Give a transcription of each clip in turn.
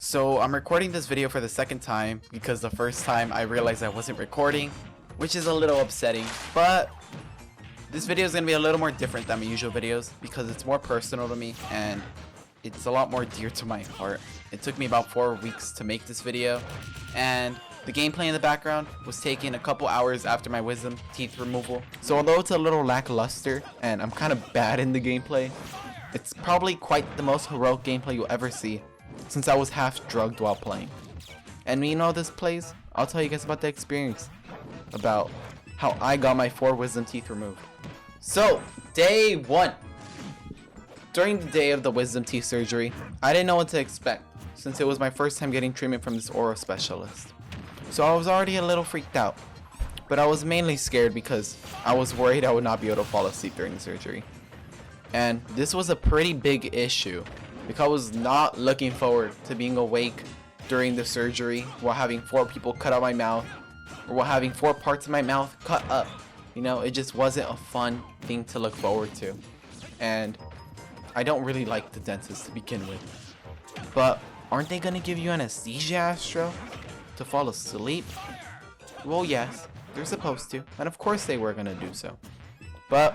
So I'm recording this video for the second time because the first time I realized I wasn't recording, which is a little upsetting, but this video is going to be a little more different than my usual videos because it's more personal to me and it's a lot more dear to my heart. It took me about 4 weeks to make this video, and the gameplay in the background was taken a couple hours after my wisdom teeth removal. So although it's a little lackluster and I'm kind of bad in the gameplay, it's probably quite the most heroic gameplay you'll ever see, since I was half drugged while playing. And you know how this plays? I'll tell you guys about the experience, about how I got my 4 wisdom teeth removed. So, day 1. During the day of the wisdom teeth surgery, I didn't know what to expect, since it was my first time getting treatment from this oral specialist. So I was already a little freaked out, but I was mainly scared because I was worried I would not be able to fall asleep during the surgery. And this was a pretty big issue, because I was not looking forward to being awake during the surgery while having 4 people cut out my mouth, or while having 4 parts of my mouth cut up. You know, it just wasn't a fun thing to look forward to. And I don't really like the dentist to begin with. But aren't they gonna give you anesthesia, Astro, to fall asleep? Well, yes, they're supposed to, and of course they were gonna do so. But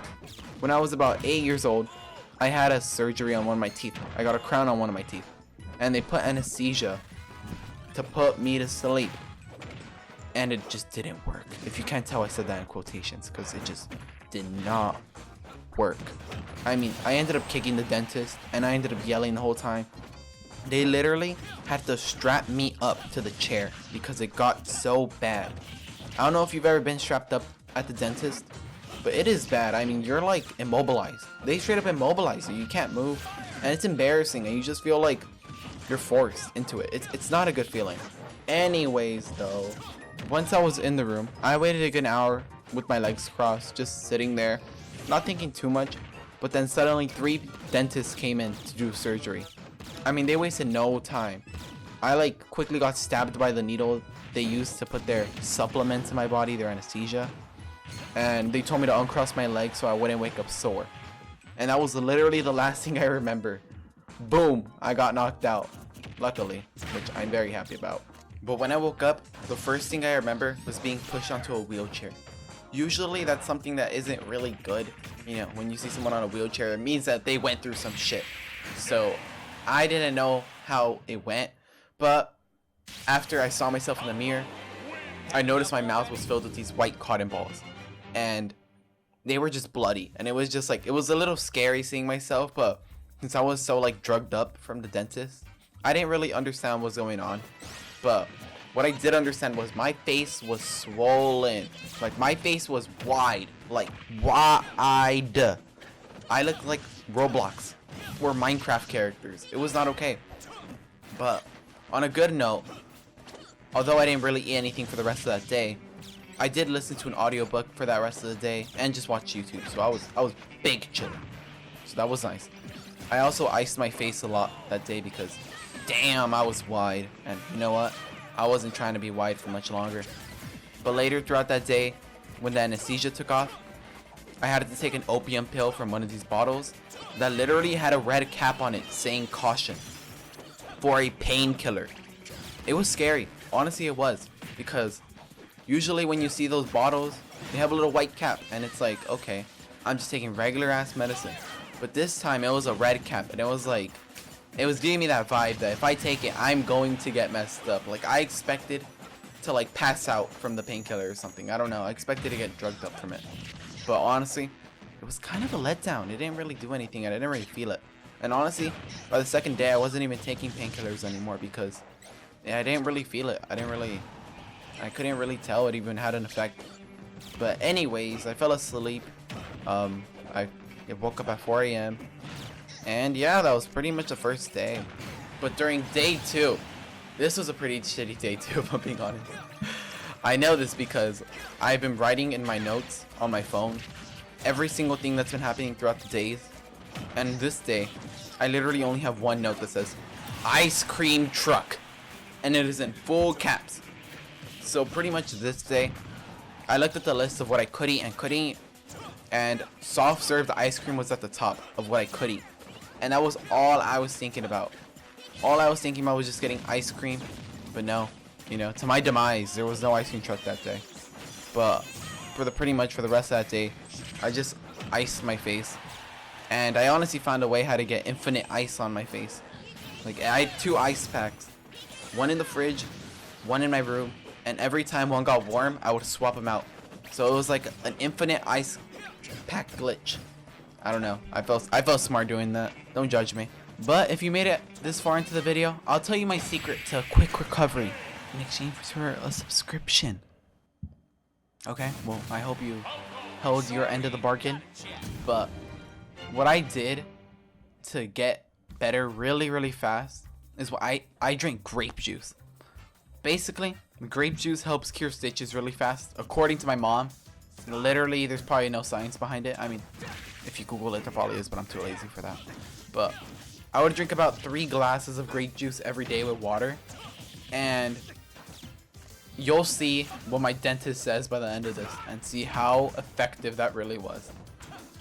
when I was about 8 years old, I had a surgery on one of my teeth. I got a crown on one of my teeth, and they put anesthesia to put me to sleep, and it just didn't work. If you can't tell, I said that in quotations because it just did not work. I mean, I ended up kicking the dentist, and I ended up yelling the whole time. They literally had to strap me up to the chair because it got so bad. I don't know if you've ever been strapped up at the dentist, but it is bad. I mean, you're like immobilized. They straight up immobilize you. You can't move, and it's embarrassing, and you just feel like you're forced into it. It's not a good feeling. Anyways, though, once I was in the room, I waited a good hour with my legs crossed, just sitting there, not thinking too much. But then suddenly 3 dentists came in to do surgery. I mean, they wasted no time. I like quickly got stabbed by the needle they used to put their supplements in my body, their anesthesia. And they told me to uncross my legs so I wouldn't wake up sore. And that was literally the last thing I remember. Boom, I got knocked out, luckily, which I'm very happy about. But when I woke up, the first thing I remember was being pushed onto a wheelchair. Usually that's something that isn't really good. You know, when you see someone on a wheelchair, it means that they went through some shit. So I didn't know how it went, but after I saw myself in the mirror, I noticed my mouth was filled with these white cotton balls, and they were just bloody. And it was just like, it was a little scary seeing myself, but since I was so like drugged up from the dentist, I didn't really understand what was going on. But what I did understand was my face was swollen. Like, my face was wide. Like, wide. I looked like Roblox or Minecraft characters. It was not okay. But on a good note, although I didn't really eat anything for the rest of that day, I did listen to an audiobook for that rest of the day and just watch YouTube. So I was big chilling. So that was nice. I also iced my face a lot that day because damn, I was wide. And you know what? I wasn't trying to be wide for much longer. But later throughout that day, when the anesthesia took off, I had to take an opium pill from one of these bottles that literally had a red cap on it saying caution for a painkiller. It was scary. Honestly, it was. Because usually when you see those bottles, they have a little white cap. And it's like, okay, I'm just taking regular ass medicine. But this time it was a red cap. And it was like, it was giving me that vibe that if I take it, I'm going to get messed up. Like, I expected to like pass out from the painkiller or something. I don't know. I expected to get drugged up from it. But honestly, it was kind of a letdown. It didn't really do anything, and I didn't really feel it. And honestly, by the second day, I wasn't even taking painkillers anymore because I didn't really feel it. I couldn't really tell it even had an effect. But anyways, I fell asleep. I woke up at 4 a.m. And yeah, that was pretty much the first day. But during day 2, this was a pretty shitty day too, if I'm being honest. I know this because I've been writing in my notes on my phone every single thing that's been happening throughout the days. And this day, I literally only have one note that says, ice cream truck. And it is in full caps. So pretty much this day, I looked at the list of what I could eat and couldn't eat. And soft served ice cream was at the top of what I could eat. And that was all I was thinking about. all I was thinking about was just getting ice cream. But no, you know, to my demise, there was no ice cream truck that day. But pretty much for the rest of that day, I just iced my face. And I honestly found a way how to get infinite ice on my face. Like, I had 2 ice packs. One in the fridge, one in my room. And every time one got warm, I would swap them out. So it was like an infinite ice pack glitch. I don't know. I felt smart doing that. Don't judge me. But if you made it this far into the video, I'll tell you my secret to a quick recovery in exchange for a subscription. Okay, well, I hope you held your end of the bargain. But what I did to get better really fast is what I drink grape juice. Basically, grape juice helps cure stitches really fast, according to my mom. Literally, there's probably no science behind it. I mean, if you Google it, there probably is, but I'm too lazy for that. But I would drink about 3 glasses of grape juice every day with water, and you'll see what my dentist says by the end of this and see how effective that really was.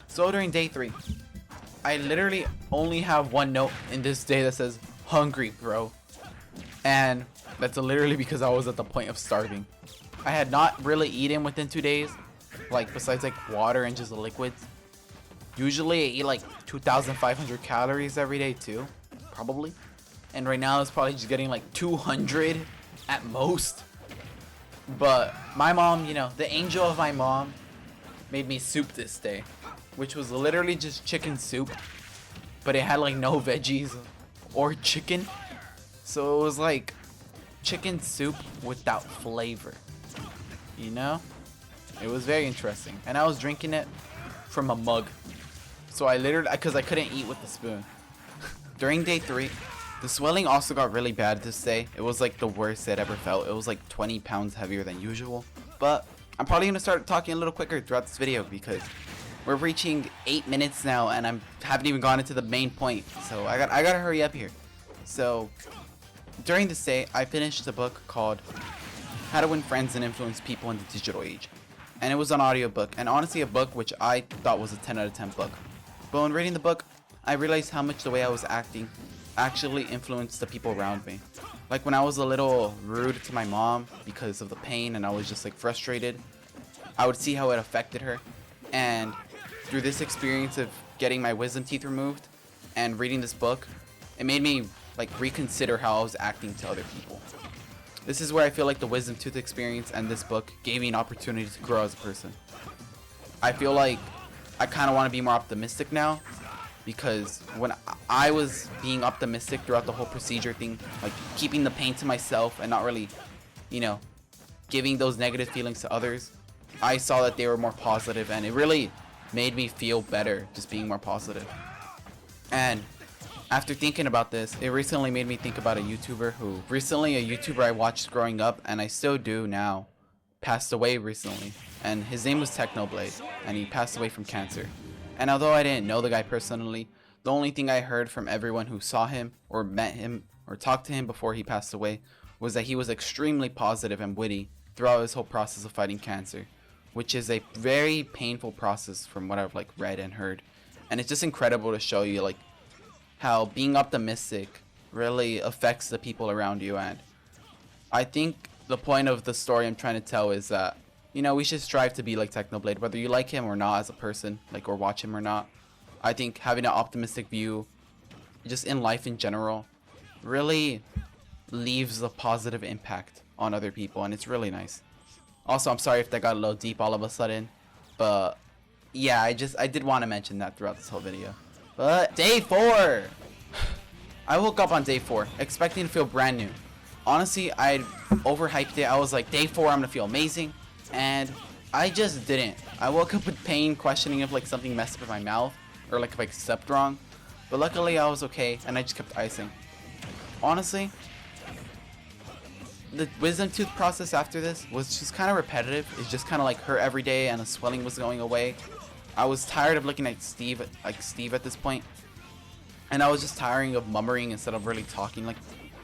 So during day 3, I literally only have one note in this day that says, "Hungry, bro." And that's literally because I was at the point of starving. I had not really eaten within 2 days, like besides like water and just liquids. Usually I eat like 2,500 calories every day too, probably. And right now it's probably just getting like 200 at most. But my mom, you know, the angel of my mom made me soup this day, which was literally just chicken soup, but it had like no veggies or chicken. So it was like chicken soup without flavor, you know? It was very interesting. And I was drinking it from a mug. So I literally, because I couldn't eat with the spoon. During day 3, the swelling also got really bad this day. It was like the worst I'd ever felt. It was like 20 pounds heavier than usual. But I'm probably going to start talking a little quicker throughout this video because we're reaching 8 minutes now and I haven't even gone into the main point. So I gotta hurry up here. So during this day, I finished a book called How to Win Friends and Influence People in the Digital Age. And it was an audiobook, and honestly a book which I thought was a 10 out of 10 book. But when reading the book, I realized how much the way I was acting actually influenced the people around me. Like when I was a little rude to my mom because of the pain and I was just like frustrated, I would see how it affected her. And through this experience of getting my wisdom teeth removed and reading this book, it made me like reconsider how I was acting to other people. This is where I feel like the wisdom tooth experience and this book gave me an opportunity to grow as a person. I feel like I kind of want to be more optimistic now, because when I was being optimistic throughout the whole procedure thing, like keeping the pain to myself and not really, you know, giving those negative feelings to others, I saw that they were more positive, and it really made me feel better just being more positive. And after thinking about this, it recently made me think about a YouTuber I watched growing up, and I still do now, passed away recently. And his name was Technoblade, and he passed away from cancer. And although I didn't know the guy personally, the only thing I heard from everyone who saw him or met him or talked to him before he passed away was that he was extremely positive and witty throughout his whole process of fighting cancer, which is a very painful process from what I've like read and heard. And it's just incredible to show you like how being optimistic really affects the people around you. And I think the point of the story I'm trying to tell is that, you know, we should strive to be like Technoblade, whether you like him or not as a person, like, or watch him or not. I think having an optimistic view just in life in general really leaves a positive impact on other people, and it's really nice. Also, I'm sorry if that got a little deep all of a sudden, but yeah, I did want to mention that throughout this whole video. But day 4, I woke up on day 4 expecting to feel brand new. Honestly, I overhyped it. I was like, day 4 I'm gonna feel amazing, and I just didn't. I woke up with pain, questioning if like something messed up in my mouth or like if I stepped wrong, but luckily I was okay and I just kept icing. Honestly, the wisdom tooth process after this was just kind of repetitive. It just kind of like hurt every day and the swelling was going away. I was tired of looking at Steve at this point, and I was just tiring of mumbling instead of really talking like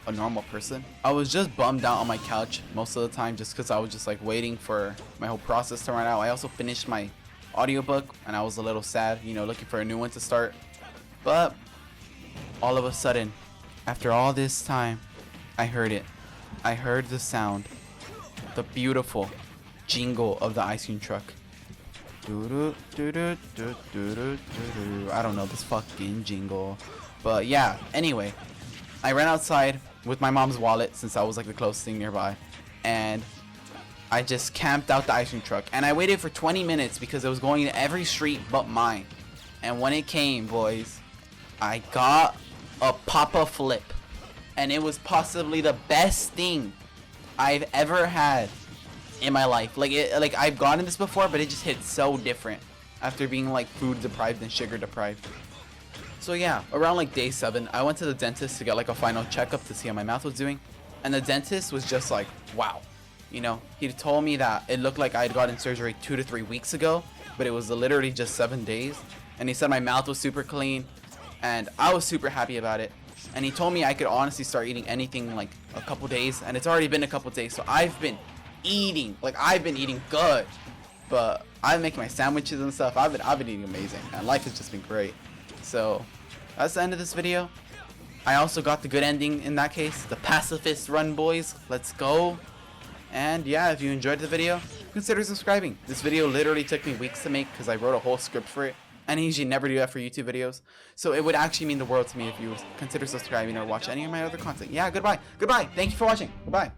a normal person. I was just bummed out on my couch most of the time just because I was just like waiting for my whole process to run out. I also finished my audiobook and I was a little sad, you know, looking for a new one to start. But all of a sudden, After all this time, I heard it. I heard the sound. The beautiful jingle of the ice cream truck. I don't know this fucking jingle. But yeah, anyway. I ran outside with my mom's wallet since I was like the closest thing nearby. And I just camped out the ice cream truck. And I waited for 20 minutes because it was going to every street but mine. And when it came, boys, I got a Papa Flip. And it was possibly the best thing I've ever had in my life. Like I've gotten this before, but it just hit so different after being like food deprived and sugar deprived. So yeah, around like day 7, I went to the dentist to get like a final checkup to see how my mouth was doing. And the dentist was just like, wow. You know, he told me that it looked like I had gotten surgery 2 to 3 weeks ago, but it was literally just 7 days. And he said my mouth was super clean, and I was super happy about it. And he told me I could honestly start eating anything like a couple days, and it's already been a couple days. So I've been eating good, but I've been making my sandwiches and stuff. I've been eating amazing, and life has just been great. So that's the end of this video. I also got the good ending in that case, the pacifist run, boys. Let's go. And yeah, if you enjoyed the video, consider subscribing. This video literally took me weeks to make because I wrote a whole script for it, and I usually never do that for YouTube videos. So it would actually mean the world to me if you consider subscribing or watch any of my other content. Yeah, goodbye. Thank you for watching. Goodbye.